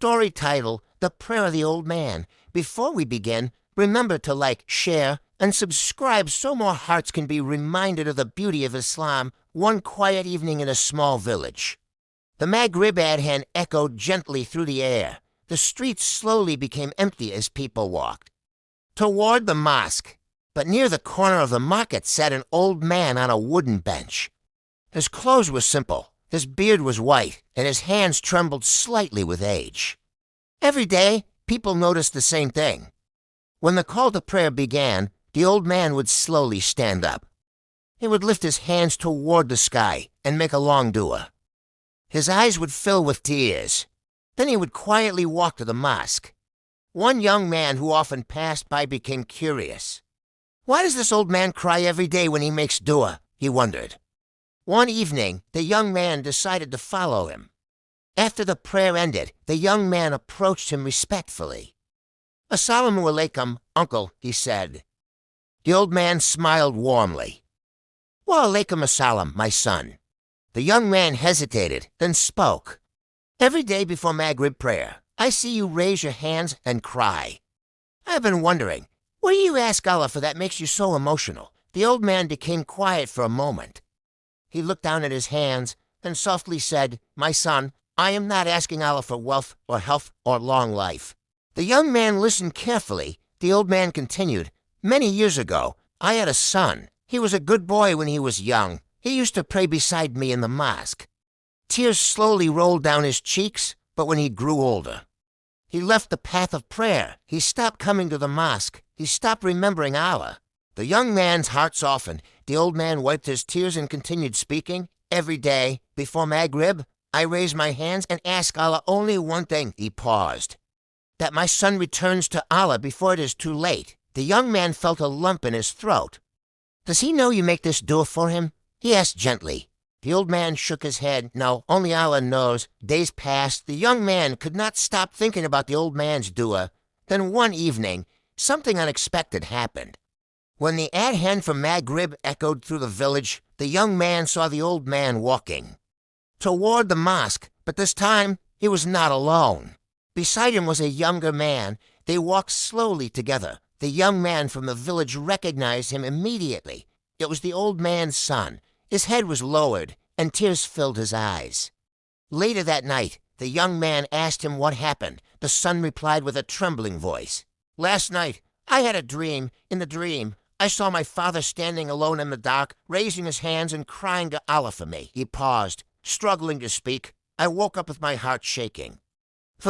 story title, The Prayer of the Old Man. Before we begin, remember to like, share, and subscribe so more hearts can be reminded of the beauty of Islam one quiet evening in a small village. The Maghrib adhan echoed gently through the air. The streets slowly became empty as people walked toward the mosque, but near the corner of the market sat an old man on a wooden bench. His clothes were simple, his beard was white, and his hands trembled slightly with age. Every day, people noticed the same thing. When the call to prayer began, the old man would slowly stand up. He would lift his hands toward the sky and make a long dua. His eyes would fill with tears. Then he would quietly walk to the mosque. One young man who often passed by became curious. Why does this old man cry every day when he makes dua? He wondered. One evening, the young man decided to follow him. After the prayer ended, the young man approached him respectfully. "Assalamu alaikum, uncle," he said. The old man smiled warmly. "Wa alaikum assalam, my son." The young man hesitated, then spoke. "Every day before Maghrib prayer, I see you raise your hands and cry. I've been wondering, what do you ask Allah for that makes you so emotional?" The old man became quiet for a moment. He looked down at his hands, then softly said, "My son, I am not asking Allah for wealth or health or long life." The young man listened carefully. The old man continued, "Many years ago, I had a son. He was a good boy when he was young. He used to pray beside me in the mosque. Tears slowly rolled down his cheeks, but when he grew older, he left the path of prayer. He stopped coming to the mosque. He stopped remembering Allah." The young man's heart softened. The old man wiped his tears and continued speaking. "Every day, before Maghrib, I raise my hands and ask Allah only one thing." He paused. "That my son returns to Allah before it is too late." The young man felt a lump in his throat. "Does he know you make this dua for him?" he asked gently. The old man shook his head. "No, only Allah knows." Days passed. The young man could not stop thinking about the old man's dua. Then one evening, something unexpected happened. When the adhan for Maghrib echoed through the village, the young man saw the old man walking toward the mosque, but this time he was not alone. Beside him was a younger man. They walked slowly together. The young man from the village recognized him immediately. It was the old man's son. His head was lowered, and tears filled his eyes. Later that night, the young man asked him what happened. The son replied with a trembling voice, "Last night, I had a dream. In the dream, I saw my father standing alone in the dark, raising his hands and crying to Allah for me." He paused, struggling to speak. "I woke up with my heart shaking.